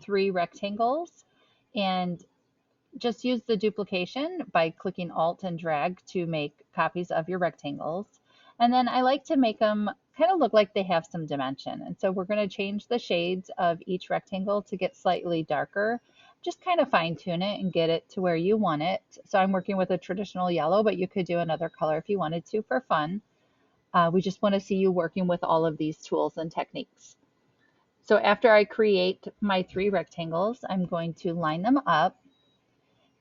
3 rectangles and just use the duplication by clicking Alt and drag to make copies of your rectangles. And then I like to make them kind of look like they have some dimension. And so we're going to change the shades of each rectangle to get slightly darker. Just kind of fine tune it and get it to where you want it. So I'm working with a traditional yellow, but you could do another color if you wanted to for fun. We just want to see you working with all of these tools and techniques. So after I create my 3 rectangles, I'm going to line them up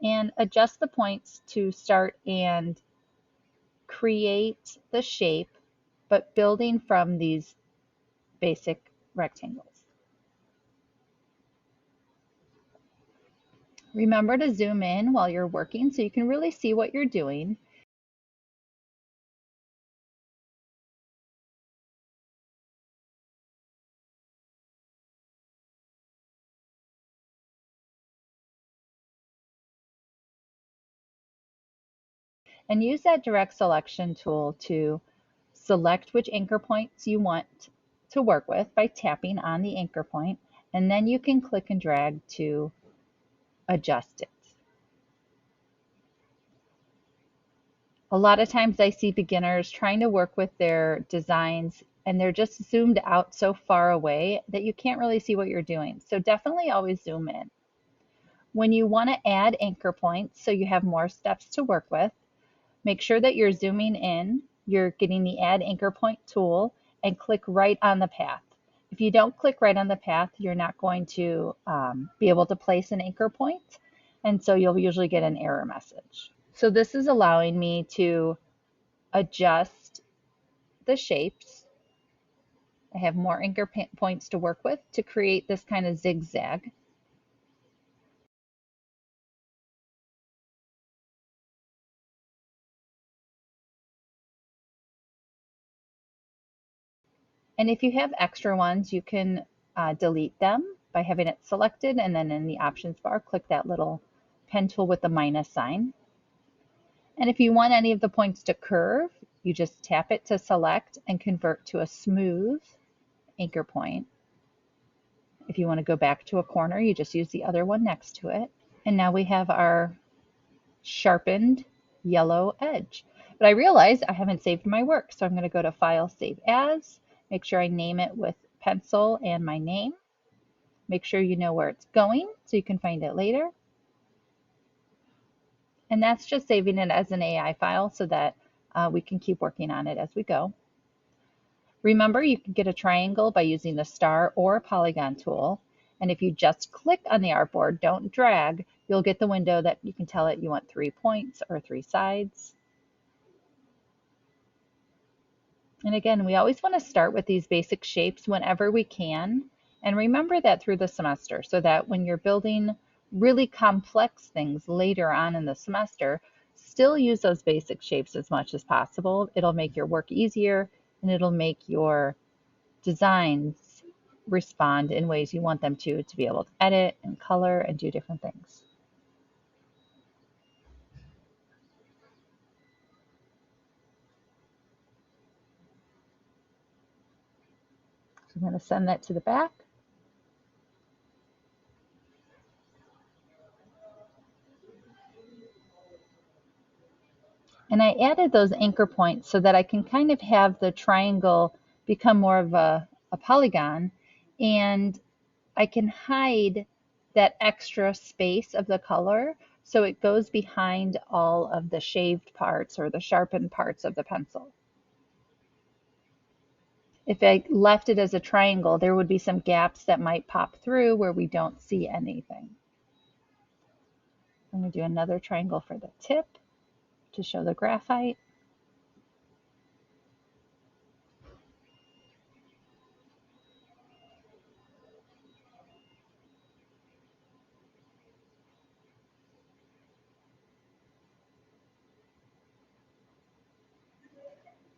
and adjust the points to start and create the shape, but building from these basic rectangles. Remember to zoom in while you're working so you can really see what you're doing. And use that direct selection tool to select which anchor points you want to work with by tapping on the anchor point, and then you can click and drag to adjust it. A lot of times I see beginners trying to work with their designs and they're just zoomed out so far away that you can't really see what you're doing. So definitely always zoom in. When you want to add anchor points so you have more steps to work with, make sure that you're zooming in, you're getting the Add Anchor Point tool, and click right on the path. If you don't click right on the path, you're not going to be able to place an anchor point, and so you'll usually get an error message. So this is allowing me to adjust the shapes. I have more anchor points to work with to create this kind of zigzag. And if you have extra ones, you can delete them by having it selected, and then in the options bar, click that little pen tool with the minus sign. And if you want any of the points to curve, you just tap it to select and convert to a smooth anchor point. If you want to go back to a corner, you just use the other one next to it. And now we have our sharpened yellow edge. But I realized I haven't saved my work, so I'm going to go to File, Save As, make sure I name it with pencil and my name. Make sure you know where it's going so you can find it later. And that's just saving it as an AI file so that we can keep working on it as we go. Remember, you can get a triangle by using the star or polygon tool. And if you just click on the artboard, don't drag, you'll get the window that you can tell it you want 3 points or 3 sides. And again, we always want to start with these basic shapes whenever we can. And remember that through the semester so that when you're building really complex things later on in the semester, still use those basic shapes as much as possible. It'll make your work easier and it'll make your designs respond in ways you want them to be able to edit and color and do different things. So I'm going to send that to the back. And I added those anchor points so that I can kind of have the triangle become more of a polygon, and I can hide that extra space of the color so it goes behind all of the shaved parts or the sharpened parts of the pencil. If I left it as a triangle, there would be some gaps that might pop through where we don't see anything. I'm going to do another triangle for the tip to show the graphite.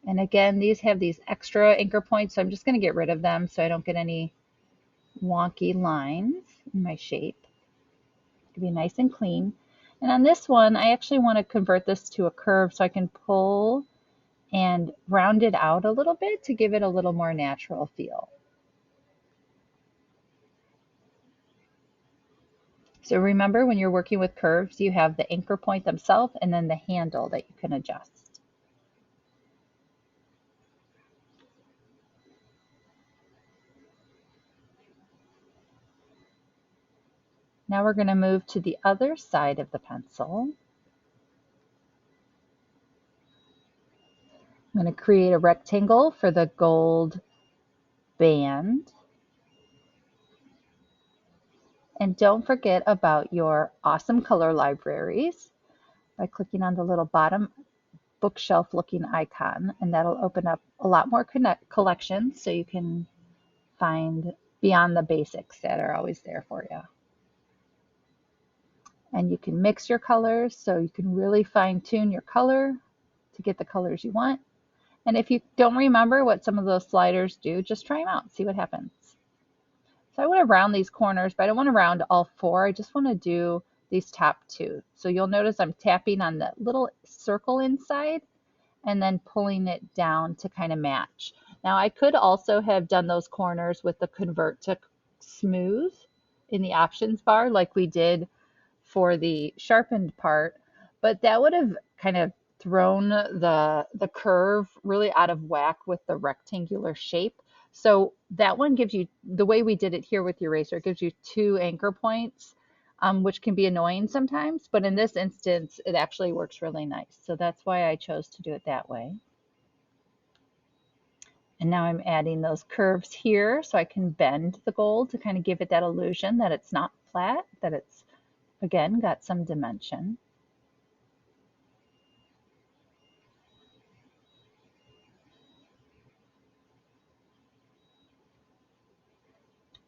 And again, these have these extra anchor points, so I'm just going to get rid of them so I don't get any wonky lines in my shape. To be nice and clean. And on this one, I actually want to convert this to a curve so I can pull and round it out a little bit to give it a little more natural feel. So remember, when you're working with curves, you have the anchor point themselves and then the handle that you can adjust. Now we're going to move to the other side of the pencil. I'm going to create a rectangle for the gold band. And don't forget about your awesome color libraries by clicking on the little bottom bookshelf looking icon, and that'll open up a lot more collections so you can find beyond the basics that are always there for you. And you can mix your colors so you can really fine tune your color to get the colors you want. And if you don't remember what some of those sliders do, just try them out, see what happens. So I want to round these corners, but I don't want to round all four. I just want to do these top two. So you'll notice I'm tapping on the little circle inside and then pulling it down to kind of match. Now I could also have done those corners with the convert to smooth in the options bar like we did for the sharpened part, but that would have kind of thrown the curve really out of whack with the rectangular shape. So that one gives you, the way we did it here with the eraser, it gives you two anchor points, which can be annoying sometimes, but in this instance, it actually works really nice. So that's why I chose to do it that way. And now I'm adding those curves here so I can bend the gold to kind of give it that illusion that it's not flat, that it's, again, got some dimension.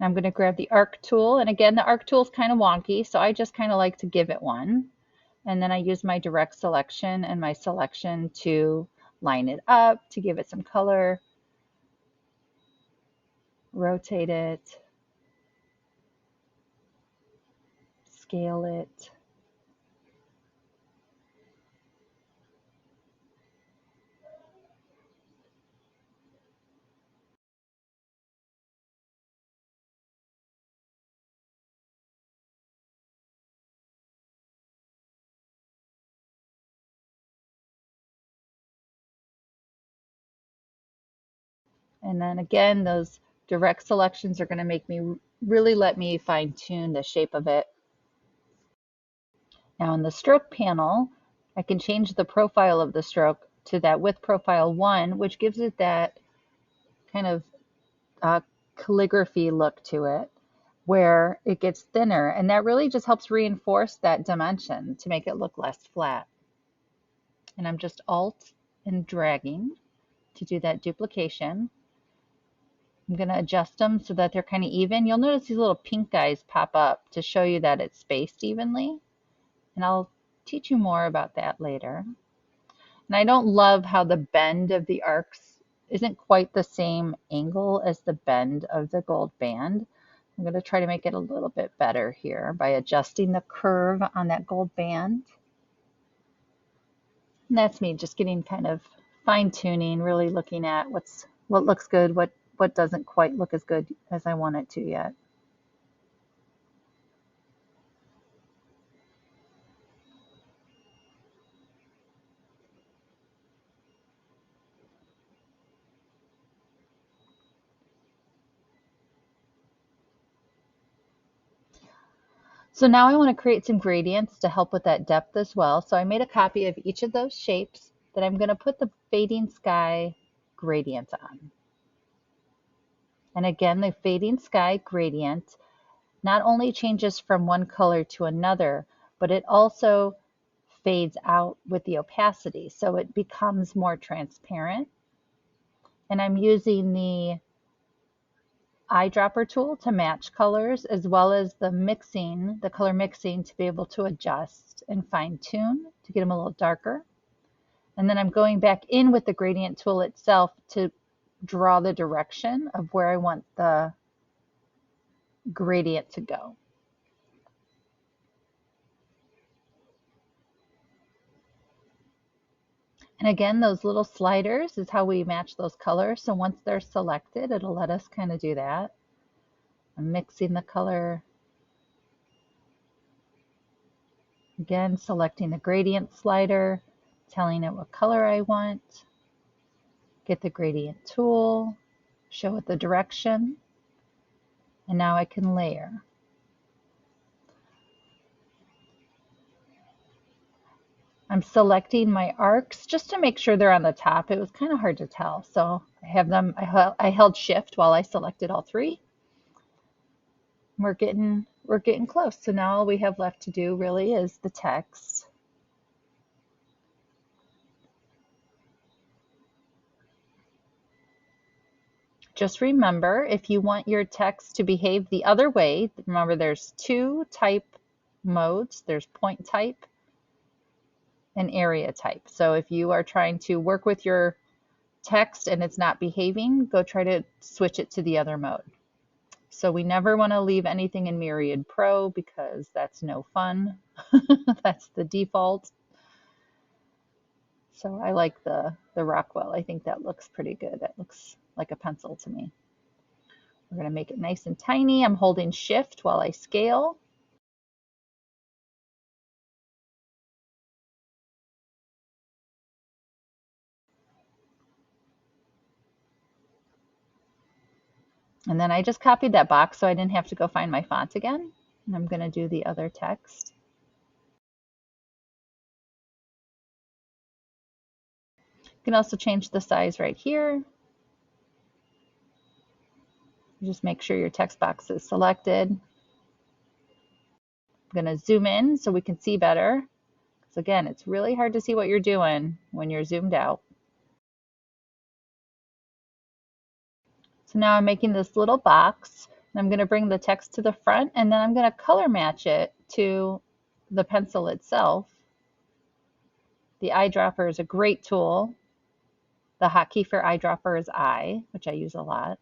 I'm going to grab the arc tool, and again, the arc tool is kind of wonky, so I just kind of like to give it one. And then I use my direct selection and my selection to line it up, to give it some color, rotate it, scale it. And then again, those direct selections are going to make me really let me fine tune the shape of it. Now in the stroke panel, I can change the profile of the stroke to that with profile 1, which gives it that kind of calligraphy look to it, where it gets thinner, and that really just helps reinforce that dimension to make it look less flat. And I'm just alt and dragging to do that duplication. I'm going to adjust them so that they're kind of even. You'll notice these little pink guys pop up to show you that it's spaced evenly, and I'll teach you more about that later. And I don't love how the bend of the arcs isn't quite the same angle as the bend of the gold band. I'm going to try to make it a little bit better here by adjusting the curve on that gold band. And that's me just getting kind of fine tuning, really looking at what looks good, what doesn't quite look as good as I want it to yet. So now I want to create some gradients to help with that depth as well. So I made a copy of each of those shapes that I'm going to put the fading sky gradient on. And again, the fading sky gradient not only changes from one color to another, but it also fades out with the opacity. So it becomes more transparent. And I'm using the eyedropper tool to match colors, as well as the color mixing to be able to adjust and fine tune to get them a little darker. And then I'm going back in with the gradient tool itself to draw the direction of where I want the gradient to go. And again, those little sliders is how we match those colors. So once they're selected, it'll let us kind of do that. I'm mixing the color. Again, selecting the gradient slider, telling it what color I want, get the gradient tool, show it the direction, and now I can layer. I'm selecting my arcs just to make sure they're on the top. It was kind of hard to tell, so I have them. I held shift while I selected all three. We're getting close. So now all we have left to do really is the text. Just remember, if you want your text to behave the other way, remember there's two type modes. There's point type and area type. So if you are trying to work with your text and it's not behaving, go try to switch it to the other mode. So we never want to leave anything in Myriad Pro because that's no fun. That's the default. So I like the Rockwell. I think that looks pretty good. That looks like a pencil to me. We're going to make it nice and tiny. I'm holding shift while I scale. And then I just copied that box so I didn't have to go find my font again. And I'm going to do the other text. You can also change the size right here. Just make sure your text box is selected. I'm going to zoom in so we can see better. Because again, it's really hard to see what you're doing when you're zoomed out. So now I'm making this little box. And I'm going to bring the text to the front, and then I'm going to color match it to the pencil itself. The eyedropper is a great tool. The hotkey for eyedropper is I, which I use a lot.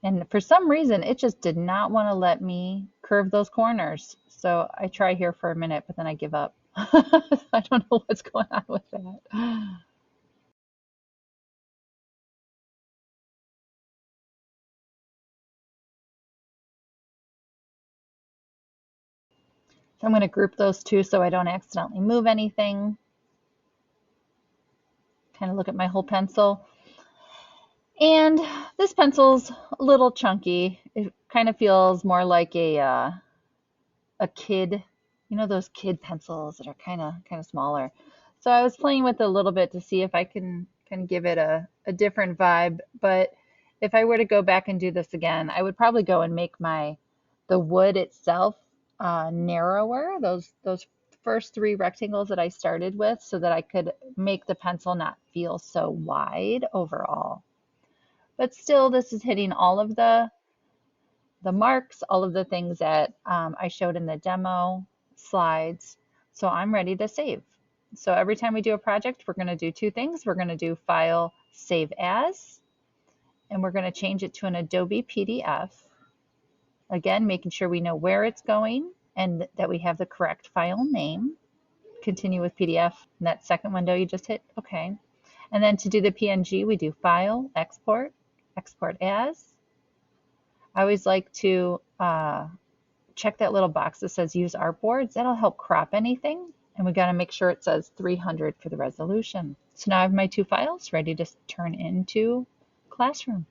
And for some reason, it just did not want to let me curve those corners. So I try here for a minute, but then I give up. I don't know what's going on with that. So I'm going to group those two so I don't accidentally move anything. Kind of look at my whole pencil. And this pencil's a little chunky. It kind of feels more like a kid, you know, those kid pencils that are kind of smaller. So I was playing with it a little bit to see if I can give it a different vibe. But if I were to go back and do this again, I would probably go and make the wood itself narrower. Those first three rectangles that I started with, so that I could make the pencil not feel so wide overall. But still, this is hitting all of the marks, all of the things that I showed in the demo slides. So I'm ready to save. So every time we do a project, we're going to do two things. We're going to do File, Save As, and we're going to change it to an Adobe PDF. Again, making sure we know where it's going and that we have the correct file name. Continue with PDF. In that second window, you just hit OK. And then to do the PNG, we do File, Export, Export As. I always like to check that little box that says use artboards. That'll help crop anything. And we got to make sure it says 300 for the resolution. So now I have my two files ready to turn into Classroom.